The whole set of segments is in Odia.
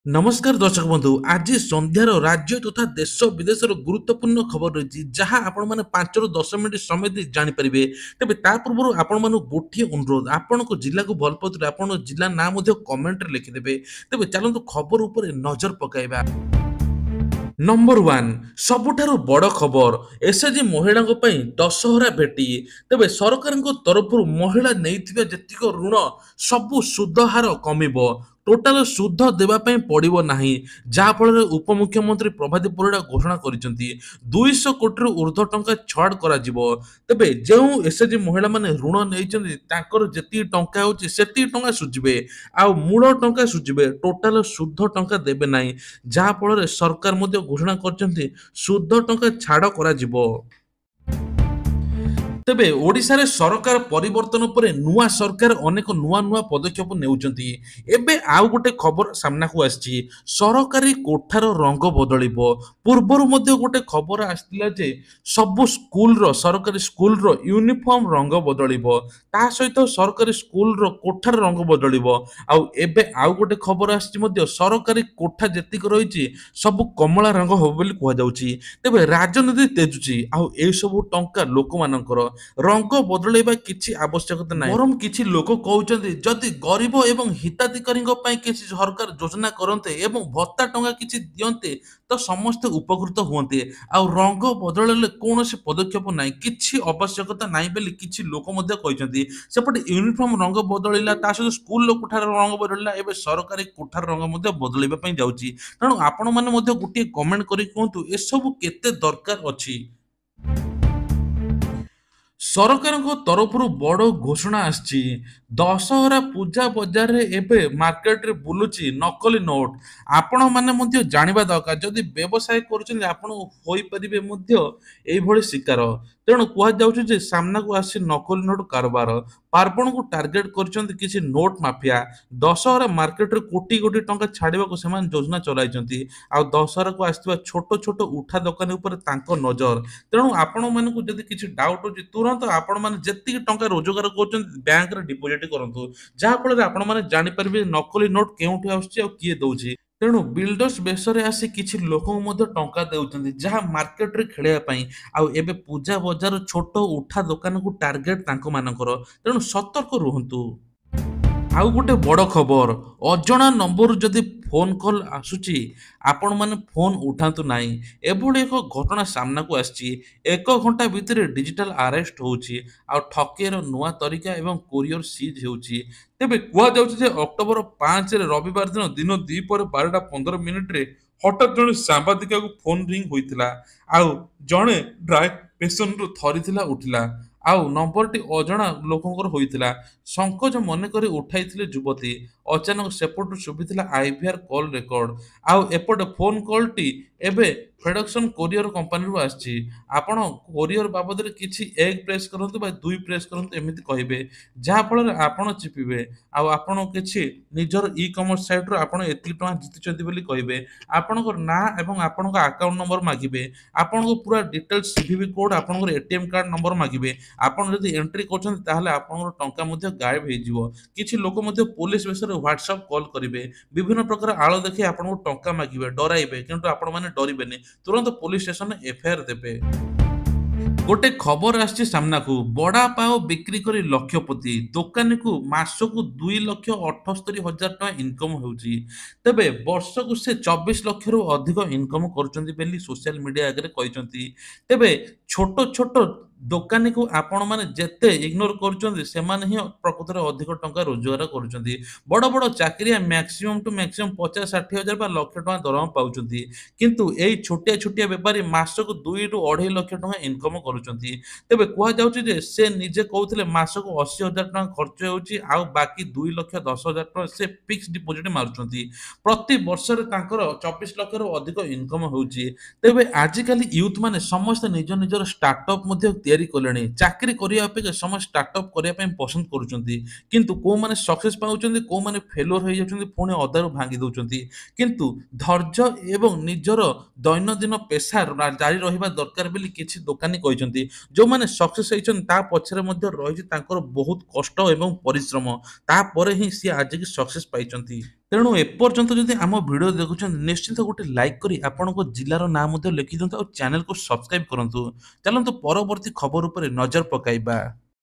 नमस्कार दर्शक बंधु आज संध्यार राज्य तथा देश विदेशर गुरुत्वपूर्ण खबर रही जहाँ आपण मैंने 5 ରୁ 10 मिनिट समय दे जानीपर तेज ता पूर्व आपण मान गोटे अनुरोध आपण जिला को भल पाते आप जिला ना कमेंट लिखिदेवे तेज चलतु खबर उपर नजर पकाइबा। नंबर 1 सबुठारु बड़ खबर एसएचजी महिला दशहरा भेटी तेबे सरकार तरफ महिला नहीं जेतिक ऋण सबु सुध हार कमिबो टोटाल सुध देवाई पड़ो ना जहाँफल उपमुख्यमंत्री प्रभाती परिड़ा घोषणा कर 200 कोटी ऊर्ध्व टंका छाड़ करा तेबे जो एसएचजी महिला माने ऋण नहीं जी टंका होती सुझे आ मूल टंका सुझे टोटाल सुध टंका देवे ना जहाँफल सरकार घोषणा कर सुध टंका छाड़ करा तेबे ओडिशा रे सरकार परिवर्तन पर नुआ सरकार अनेक नुआ नुआ पदक्षेप नेउचंती एबे आउ गोटे खबर सामना को आछि सरकारी कोठार रंग बदलिबो पूर्वरु मध्ये गोटे खबर आस्तिला जे सब स्कूल रो सरकारी स्कूल रो यूनिफॉर्म रंग बदलिबो ता सहित सरकारी स्कूल रो कोठार रंग बदलिबो आउ एबे आउ गोटे खबर आछि मध्ये सरकारी कोठा जेतिक रहिछि सब कमला रंग हो बोली कुहा जाउछि तेबे राजनीति तेजुछि आउ ए सब टंका लोक मानकर रंग बदलैबा किछि आवश्यकता नाही बरम किछि लोक कहउचंदी जदि गरीब एवं हिताधिकारी किछि सरकार योजना करन्ते एवं भत्ता टंका किछि दियन्ते तो समस्त उपकृत हुअन्ते आ रंग बदलले कोनोसी पदक्षेप नाही किछि आवश्यकता नाही बेली किछि लोक मध्ये कहउचंदी सेपटे यूनिफॉर्म रंग बदलिला ता सहित स्कूल कोठार रंग बदलिला एबे सरकारी कोठार रंग मध्ये बदलैबा पई जाउची तेणु आपण माने मध्ये गुटिए कमेंट करी कहंतु ए सब केते दरकार अछि। सरकार तरफ बड़ घोषणा आछि दशहरा पूजा बाजार रे एबे मार्केट रे बुलुची नकली नोट आपण माने मध्ये जानिबा दरकार जदि व्यवसाय करूछन आपण होई परिबे मध्ये एई भଳି शिकार तेणु कुहा जाउछ जे सामना को आसी नकली नोट कारोबार पार्पण को टार्गेट करछन किछि नोट माफिया दशहरा मार्केट रे कोटी कोटी टंका छाड़िबा को समान योजना चलाइछंती आ दशहरा को आस्तिबा छोट छोट उठा दुकान ऊपर तांको नजर तेणु आपण मानकु जदि किछि डाउट होछि तुरंत आपण माने जेतिक टंका रोजगार करछन बैंक रे डिपोजिट करंतु जहा फल आपण माने जानि परबे नकली नोट केउठी आउछि आ किए दउछि तेणु बिल्डर्स बेसरे आसी किछि लोकଙ୍କୁ ମଧ୍ୟ ଟଙ୍କା ଦେଉଛନ୍ତି ଯାହା ମାର୍କେଟରେ ଖେଳିବା ପାଇଁ ଆଉ ଏବେ ପୂଜା ବଜାର ଛୋଟ ଉଠା ଦୋକାନକୁ ଟାର୍ଗେଟ ତାଙ୍କ ମାନଙ୍କର ତେଣୁ ସତର୍କ ରୁହନ୍ତୁ। आउ गोटे बड़ खबर अजଣା नंबर जदि फोन कॉल आसुची आपण माने फोन उठातु नाही एभଳି एक घटना सामना को आछि 1 घंटा भितर डिजिटल अरेस्ट होउची आ ठकेर नुआ तरीका एवं कोरियर सीज होउची तेबे कुआ जाउची जे अक्टोबर 5 रे रविवार दिन दिन 2 पर 12:15 रे हठात जणे सांबादिका को फोन रिंग होइतिला आउ जणे ड्राई पेशेंट रो थरिथिला उठिला आउ नंबरटी अजଣା लोकंकर होइतिला संकोच मन करे उठाइथिले युवती अचानक सेपटु सुबिथिला आईवीआर कॉल रेकॉर्ड आउ एपट फोन कॉल टी एबे प्रोडक्शन कोरियर कंपनी रु आछि आपण कोरियर बाबद रे किछि एक प्रेस करंतु बा दुई प्रेस करंतु एमिति कहिबे जहा फल आपण चिपिबे आउ आपण किछि निजर ई कॉमर्स साइट रो आपण एति टका जितिचंती बोली कहिबे आपणकर ना एवं आपणक अकाउंट नंबर मागिबे आपणको पूरा डिटेल्स सीवीवी कोड आपणकर एटीएम कार्ड नंबर मागिबे आपण जदि एंट्री करछन ताहले आपणकर टंका मध्ये गायब हे जिवो किछि लोक मध्ये पुलिस बेसर व्हाट्सएप कॉल करिवे विभिन्न प्रकार आलो देखि आपणको टंका मागिबे डराइबे किंतु आपण माने डरिबेनी तुरंत पुलिस स्टेशन एफआईआर देबे। गोटे खबर आछि सामना को बड़ा पाओ बिक्री करी लक्षपति दुकानी को मासकु 2,78,000 टका इनकम होउची तबे वर्ष को से 24 लाख रु अधिक इनकम करचंती बेली सोशल मीडिया आगे कहिचंती तेबे छोट छोट दोकानी को आपण माने जेते इग्नोर करचंती से माने ही प्रकृत रे अधिक टंका रोजगार करचंती बड़ बड़ चाकरिया मैक्सिमम टू मैक्सिमम 50-60,000 बा लाख टका दरम पाउचंती किंतु एई छोटिया छोटिया व्यापारी मासकु 2 ରୁ 2.5 लाख टका इनकम करूचंती तेबे कुहा जाउची जे से निजे कहउथिले मासकु 80,000 टका खर्च होउची आ बाकी 2,10,000 टका से फिक्स डिपॉजिट मारुचंती प्रति वर्ष रे तांकर 24 लाख रो अधिक इनकम होउची तेबे आजि काली यूथ माने समस्त निज निजर स्टार्टअप मध्ये तैयारी कलेनी चाकरी करिया अपेक्षा समस्त स्टार्टअप करिया पय पसंद करूचंती किंतु को माने सक्सेस पाउचंती को माने फेलियर होई जाउचंती पुणी अधारु भांगी दउचंती किंतु धैर्य एवं निजर दैनंदिन पेशा जारी रहिबा दरकार बेली किछि दोकानी कहिसंती जो माने सक्सेस होइछन ता पछरे मध्ये रहिछि तांकर बहुत कष्ट एवं परिश्रम ता परे ही सी आज की सक्सेस पाइचंती। ତେଣୁ ଏପର୍ଯ୍ୟନ୍ତ ଯଦି ଆମ ଭିଡ଼ିଓ ଦେଖୁଛନ୍ତି ନିଶ୍ଚିନ୍ତ ଗୋଟେ ଲାଇକ୍ କରି ଆପଣଙ୍କ ଜିଲ୍ଲାର ନାଁ ମଧ୍ୟ ଲେଖିଦିଅନ୍ତୁ ଆଉ ଚ୍ୟାନେଲକୁ ସବସ୍କ୍ରାଇବ୍ କରନ୍ତୁ। ଚାଲନ୍ତୁ ପରବର୍ତ୍ତୀ ଖବର ଉପରେ ନଜର ପକାଇବା।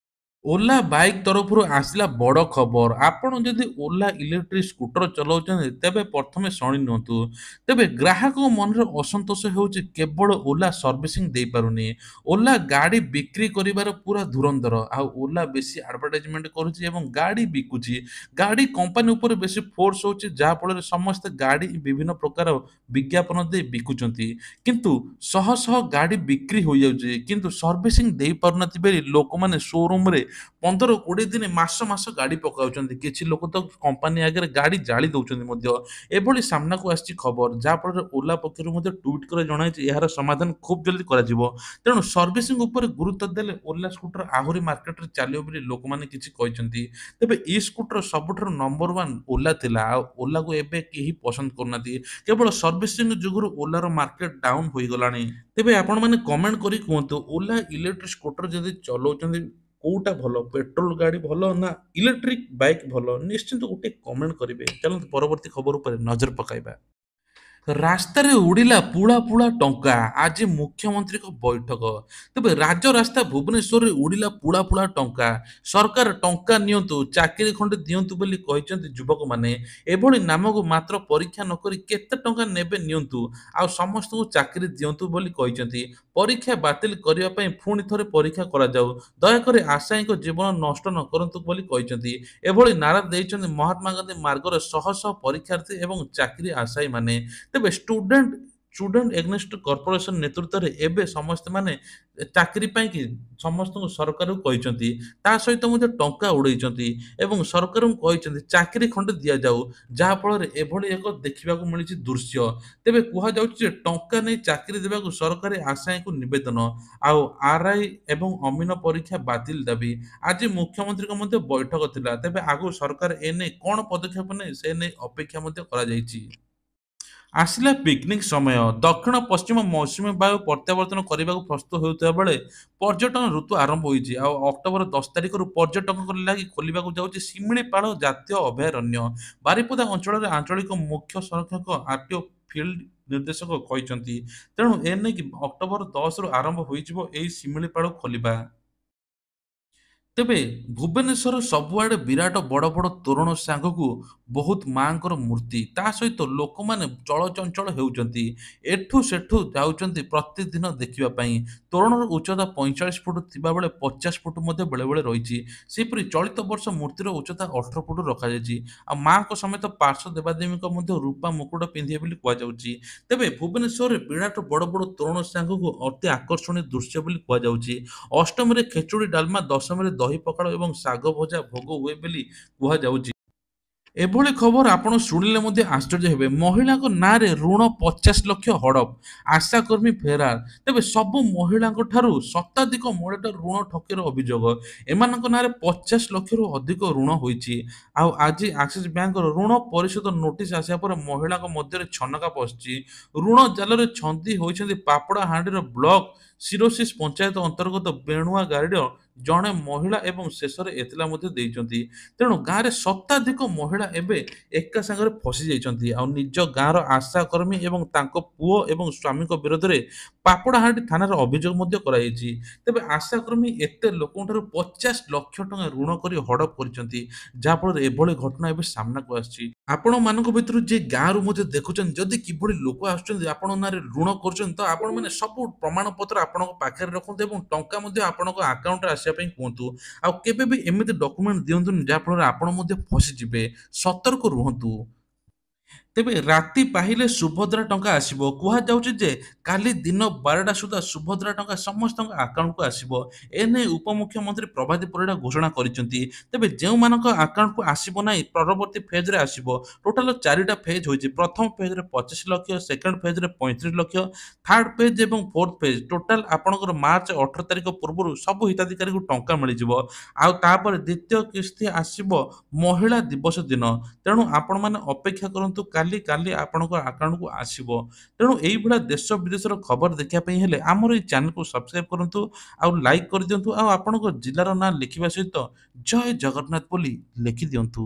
ଓଲା ବାଇକ୍ ତରଫରୁ ଆସିଲା ବଡ଼ ଖବର। ଆପଣ ଯଦି ଓଲା ଇଲେକ୍ଟ୍ରିକ୍ ସ୍କୁଟର ଚଲାଉଛନ୍ତି ତେବେ ପ୍ରଥମେ ଶୁଣି ନିଅନ୍ତୁ। ତେବେ ଗ୍ରାହକଙ୍କ ମନରେ ଅସନ୍ତୋଷ ହେଉଛି କେବଳ ଓଲା ସର୍ଭିସିଂ ଦେଇପାରୁନି। ଓଲା ଗାଡ଼ି ବିକ୍ରି କରିବାର ପୁରା ଧୁରନ୍ଧର। ଆଉ ଓଲା ବେଶୀ ଆଡଭର୍ଟାଇଜମେଣ୍ଟ କରୁଛି ଏବଂ ଗାଡ଼ି ବିକୁଛି। ଗାଡ଼ି କମ୍ପାନୀ ଉପରେ ବେଶୀ ଫୋର୍ସ ହେଉଛି ଯାହାଫଳରେ ସମସ୍ତେ ଗାଡ଼ି ବିଭିନ୍ନ ପ୍ରକାର ବିଜ୍ଞାପନ ଦେଇ ବିକୁଛନ୍ତି। କିନ୍ତୁ ଶହ ଶହ ଗାଡ଼ି ବିକ୍ରି ହୋଇଯାଉଛି କିନ୍ତୁ ସର୍ଭିସିଂ ଦେଇପାରୁନାହାନ୍ତି ବୋଲି ଲୋକମାନେ ଶୋରୁମରେ 15-20 ଦିନ ମାସ ମାସ ଗାଡ଼ି ପକାଉଛନ୍ତି। କିଛି ଲୋକ ତ କମ୍ପାନୀ ଆଗରେ ଗାଡ଼ି ଜାଳି ଦେଉଛନ୍ତି ମଧ୍ୟ। ଏଭଳି ସାମ୍ନାକୁ ଆସିଛି ଖବର ଯାହାଫଳରେ ଓଲା ପକ୍ଷରୁ ମଧ୍ୟ ଟ୍ୱିଟ୍ କରି ଜଣାଇଛି ଏହାର ସମାଧାନ ଖୁବ୍ ଜଲ୍ଦି କରାଯିବ। ତେଣୁ ସର୍ଭିସିଂ ଉପରେ ଗୁରୁତ୍ୱ ଦେଲେ ଓଲା ସ୍କୁଟର ଆହୁରି ମାର୍କେଟରେ ଚାଲିବ ବୋଲି ଲୋକମାନେ କିଛି କହିଛନ୍ତି। ତେବେ ଇ ସ୍କୁଟର ସବୁଠାରୁ ନମ୍ବର ୱାନ୍ ଓଲା ଥିଲା ଆଉ ଓଲାକୁ ଏବେ କେହି ପସନ୍ଦ କରୁନାହାନ୍ତି। କେବଳ ସର୍ଭିସିଂ ଯୋଗୁରୁ ଓଲାର ମାର୍କେଟ ଡାଉନ୍ ହୋଇଗଲାଣି। ତେବେ ଆପଣମାନେ କମେଣ୍ଟ କରି କୁହନ୍ତୁ ଓଲା ଇଲେକ୍ଟ୍ରିକ୍ ସ୍କୁଟର ଯଦି ଚଲାଉଛନ୍ତି କୋଉଟା ଭଲ ପେଟ୍ରୋଲ ଗାଡ଼ି ଭଲ ନା ଇଲେକ୍ଟ୍ରିକ୍ ବାଇକ୍ ଭଲ ନିଶ୍ଚିନ୍ତ ଗୋଟେ କମେଣ୍ଟ କରିବେ। ଚାଲନ୍ତୁ ପରବର୍ତ୍ତୀ ଖବର ଉପରେ ନଜର ପକାଇବା। ରାସ୍ତାରେ ଉଡ଼ିଲା ପୁଳା ପୁଳା ଟଙ୍କା ଆଜି ମୁଖ୍ୟମନ୍ତ୍ରୀଙ୍କ ବୈଠକ। ତେବେ ରାଜରାସ୍ତା ଭୁବନେଶ୍ୱରରେ ଉଡ଼ିଲା ପୁଳା ପୁଳା ଟଙ୍କା। ସରକାର ଟଙ୍କା ନିଅନ୍ତୁ ଚାକିରି ଖଣ୍ଡେ ଦିଅନ୍ତୁ ବୋଲି କହିଛନ୍ତି ଯୁବକମାନେ। ଏଭଳି ନାମକୁ ମାତ୍ର ପରୀକ୍ଷା ନକରି କେତେ ଟଙ୍କା ନେବେ ନିଅନ୍ତୁ ଆଉ ସମସ୍ତଙ୍କୁ ଚାକିରି ଦିଅନ୍ତୁ ବୋଲି କହିଛନ୍ତି। ପରୀକ୍ଷା ବାତିଲ କରିବା ପାଇଁ ପୁଣି ଥରେ ପରୀକ୍ଷା କରାଯାଉ। ଦୟାକରି ଆଶାୟୀଙ୍କ ଜୀବନ ନଷ୍ଟ ନ କରନ୍ତୁ ବୋଲି କହିଛନ୍ତି। ଏଭଳି ନାରା ଦେଇଛନ୍ତି ମହାତ୍ମା ଗାନ୍ଧୀ ମାର୍ଗରେ ଶହ ଶହ ପରୀକ୍ଷାର୍ଥୀ ଏବଂ ଚାକିରି ଆଶାୟୀମାନେ। ତେବେ ଷ୍ଟୁଡେଣ୍ଟ ଏଗନେଷ୍ଟ କର୍ପୋରେସନ ନେତୃତ୍ୱରେ ଏବେ ସମସ୍ତେ ମାନେ ଚାକିରି ପାଇଁକି ସମସ୍ତଙ୍କୁ ସରକାରକୁ କହିଛନ୍ତି। ତା ସହିତ ମଧ୍ୟ ଟଙ୍କା ଉଡ଼େଇଛନ୍ତି ଏବଂ ସରକାରଙ୍କୁ କହିଛନ୍ତି ଚାକିରି ଖଣ୍ଡେ ଦିଆଯାଉ ଯାହାଫଳରେ ଏଭଳି ଏକ ଦେଖିବାକୁ ମିଳିଛି ଦୃଶ୍ୟ। ତେବେ କୁହାଯାଉଛି ଯେ ଟଙ୍କା ନେଇ ଚାକିରି ଦେବାକୁ ସରକାରୀ ଆଶାୟୀଙ୍କୁ ନିବେଦନ ଆଉ ଆର୍ଆଇ ଏବଂ ଅମିନ ପରୀକ୍ଷା ବାତିଲ ଦାବି। ଆଜି ମୁଖ୍ୟମନ୍ତ୍ରୀଙ୍କ ମଧ୍ୟ ବୈଠକ ଥିଲା ତେବେ ଆଗକୁ ସରକାର ଏନେଇ କଣ ପଦକ୍ଷେପ ନେଇ ସେ ନେଇ ଅପେକ୍ଷା ମଧ୍ୟ କରାଯାଇଛି। ଆସିଲା ପିକନିକ୍ ସମୟ ଦକ୍ଷିଣ ପଶ୍ଚିମ ମୌସୁମୀ ବାୟୁ ପ୍ରତ୍ୟାବର୍ତ୍ତନ କରିବାକୁ ପ୍ରସ୍ତୁତ ହେଉଥିବା ବେଳେ ପର୍ଯ୍ୟଟନ ଋତୁ ଆରମ୍ଭ ହୋଇଛି ଆଉ ଅକ୍ଟୋବର 10 ତାରିଖରୁ ପର୍ଯ୍ୟଟକଙ୍କ ଲାଗି ଖୋଲିବାକୁ ଯାଉଛି ଶିମିଳିପାଳ ଜାତୀୟ ଅଭୟାରଣ୍ୟ। ବାରିପଦା ଅଞ୍ଚଳରେ ଆଞ୍ଚଳିକ ମୁଖ୍ୟ ସଂରକ୍ଷକ ଆରଟିଓ ଫିଲ୍ଡ ନିର୍ଦ୍ଦେଶକ କହିଛନ୍ତି। ତେଣୁ ଏନେଇକି ଅକ୍ଟୋବର 10ରୁ ଆରମ୍ଭ ହୋଇଯିବ ଏହି ଶିମିଳିପାଳ ଖୋଲିବା। ତେବେ ଭୁବନେଶ୍ୱର ସବୁଆଡ଼େ ବିରାଟ ବଡ଼ ବଡ଼ ତୋରଣ ସାଙ୍ଗକୁ ବହୁତ ମାଆଙ୍କର ମୂର୍ତ୍ତି ତା ସହିତ ଲୋକମାନେ ଚଳଚଞ୍ଚଳ ହେଉଛନ୍ତି। ଏଠୁ ସେଠୁ ଯାଉଛନ୍ତି ପ୍ରତିଦିନ ଦେଖିବା ପାଇଁ। ତୋରଣର ଉଚ୍ଚତା 45 ଫୁଟ ଥିବାବେଳେ 50 ଫୁଟ ମଧ୍ୟ ବେଳେବେଳେ ରହିଛି। ସେହିପରି ଚଳିତ ବର୍ଷ ମୂର୍ତ୍ତିର ଉଚ୍ଚତା 18 ଫୁଟ ରଖାଯାଇଛି। ଆଉ ମାଆଙ୍କ ସମେତ ପାର୍ଶ୍ୱ ଦେବାଦେବୀଙ୍କ ମଧ୍ୟ ରୂପା ମୁକୁଟ ପିନ୍ଧିବେ ବୋଲି କୁହାଯାଉଛି। ତେବେ ଭୁବନେଶ୍ୱରରେ ବିରାଟ ବଡ଼ ବଡ଼ ତୋରଣ ସାଙ୍ଗକୁ ଅତି ଆକର୍ଷଣୀୟ ଦୃଶ୍ୟ ବୋଲି କୁହାଯାଉଛି। ଅଷ୍ଟମୀରେ ଖେଚୁଡ଼ି ଡାଲମା ଦଶମୀରେ ଦହି ପଖାଳ ଏବଂ ଶାଗ ଭଜା ଭୋଗ ହୁଏ ବୋଲି କୁହାଯାଉଛି। ଏଭଳି ଖବର ଆପଣ ଶୁଣିଲେ ମଧ୍ୟ ଆଶ୍ଚର୍ଯ୍ୟ ହେବେ। ମହିଳାଙ୍କ ନାଁରେ ଋଣ 50 ଲକ୍ଷ ହଡପ। ଆଶାକର୍ମୀ ଫେରାର। ତେବେ ସବୁ ମହିଳାଙ୍କ ଠାରୁ ଶତାଧିକ ମହିଳାଙ୍କ ଋଣ ଠକେଇର ଅଭିଯୋଗ। ଏମାନଙ୍କ ନାଁରେ 50 ଲକ୍ଷରୁ ଅଧିକ ଋଣ ହୋଇଛି। ଆଉ ଆଜି ଆକ୍ସିସ୍ ବ୍ୟାଙ୍କର ଋଣ ପରିଶୋଧ ନୋଟିସ ଆସିବା ପରେ ମହିଳାଙ୍କ ମଧ୍ୟରେ ଛନକା ପଶିଛି। ଋଣ ଜାଲରେ ଛନ୍ଦି ହୋଇଛନ୍ତି ପାପଡ଼ାହାଣ୍ଡିର ବ୍ଲକ ସିରୋସିସ୍ ପଞ୍ଚାୟତ ଅନ୍ତର୍ଗତ ବେଣୁଆ ଗାଡ଼ିର ଜଣେ ମହିଳା ଏବଂ ଶେଷରେ ଏତଲା ମଧ୍ୟ ଦେଇଛନ୍ତି। ତେଣୁ ଗାଁରେ ଶତାଧିକ ମହିଳା ଏବେ ଏକା ସାଙ୍ଗରେ ଫସି ଯାଇଛନ୍ତି ଆଉ ନିଜ ଗାଁର ଆଶା କର୍ମୀ ଏବଂ ତାଙ୍କ ପୁଅ ଏବଂ ସ୍ୱାମୀଙ୍କ ବିରୋଧରେ ପାପଡ଼ାହାଣ୍ଡି ଥାନାରେ ଅଭିଯୋଗ ମଧ୍ୟ କରାଯାଇଛି। ତେବେ ଆଶାକର୍ମୀ ଏତେ ଲୋକଙ୍କ ଠାରୁ 50 ଲକ୍ଷ ଟଙ୍କା ଋଣ କରି ହଡପ କରିଛନ୍ତି ଯାହାଫଳରେ ଏଭଳି ଘଟଣା ଏବେ ସାମ୍ନାକୁ ଆସିଛି। ଆପଣମାନଙ୍କ ଭିତରୁ ଯିଏ ଗାଁରୁ ମଧ୍ୟ ଦେଖୁଛନ୍ତି ଯଦି କିଭଳି ଲୋକ ଆସୁଛନ୍ତି ଆପଣଙ୍କ ନାଁରେ ଋଣ କରୁଛନ୍ତି ତ ଆପଣମାନେ ସବୁ ପ୍ରମାଣପତ୍ର ଆପଣଙ୍କ ପାଖରେ ରଖନ୍ତୁ ଏବଂ ଟଙ୍କା ମଧ୍ୟ ଆପଣଙ୍କ ଆକାଉଣ୍ଟରେ ଆସିବା ପାଇଁ କୁହନ୍ତୁ। ଆଉ କେବେ ବି ଏମିତି ଡକୁମେଣ୍ଟ ଦିଅନ୍ତୁନି ଯାହାଫଳରେ ଆପଣ ମଧ୍ୟ ଫସିଯିବେ। ସତର୍କ ରୁହନ୍ତୁ। ତେବେ ରାତି ପାହିଲେ ସୁଭଦ୍ରା ଟଙ୍କା ଆସିବ। କୁହାଯାଉଛି ଯେ କାଲି ଦିନ 12ଟା ସୁଦ୍ଧା ସୁଭଦ୍ରା ଟଙ୍କା ସମସ୍ତଙ୍କ ଆକାଉଣ୍ଟକୁ ଆସିବ। ଏନେଇ ଉପମୁଖ୍ୟମନ୍ତ୍ରୀ ପ୍ରଭାତୀ ପରିଡ଼ା ଘୋଷଣା କରିଛନ୍ତି। ତେବେ ଯେଉଁମାନଙ୍କ ଆକାଉଣ୍ଟକୁ ଆସିବ ନାହିଁ ପରବର୍ତ୍ତୀ ଫେଜ୍‌ରେ ଆସିବ। ଟୋଟାଲ 4ଟା ଫେଜ୍ ହୋଇଛି। ପ୍ରଥମ ଫେଜ୍‌ରେ 25 ଲକ୍ଷ, ସେକେଣ୍ଡ ଫେଜ୍‌ରେ 35 ଲକ୍ଷ, ଥାର୍ଡ ଫେଜ୍ ଏବଂ ଫୋର୍ଥ ଫେଜ୍ ଟୋଟାଲ ଆପଣଙ୍କର ମାର୍ଚ୍ଚ 18 ତାରିଖ ପୂର୍ବରୁ ସବୁ ହିତାଧିକାରୀଙ୍କୁ ଟଙ୍କା ମିଳିଯିବ। ଆଉ ତାପରେ ଦ୍ୱିତୀୟ କିସ୍ତି ଆସିବ ମହିଳା ଦିବସ ଦିନ। ତେଣୁ ଆପଣମାନେ ଅପେକ୍ଷା କରନ୍ତୁ କାଲି କାଲି ଆପଣଙ୍କ ଆକାଉଣ୍ଟକୁ ଆସିବ। ତେଣୁ ଏଇଭଳିଆ ଦେଶ ବିଦେଶର ଖବର ଦେଖିବା ପାଇଁ ହେଲେ ଆମର ଏଇ ଚ୍ୟାନେଲକୁ ସବସ୍କ୍ରାଇବ କରନ୍ତୁ ଆଉ ଲାଇକ୍ କରିଦିଅନ୍ତୁ ଆଉ ଆପଣଙ୍କ ଜିଲ୍ଲାର ନାଁ ଲେଖିବା ସହିତ ଜୟ ଜଗନ୍ନାଥ ବୋଲି ଲେଖିଦିଅନ୍ତୁ।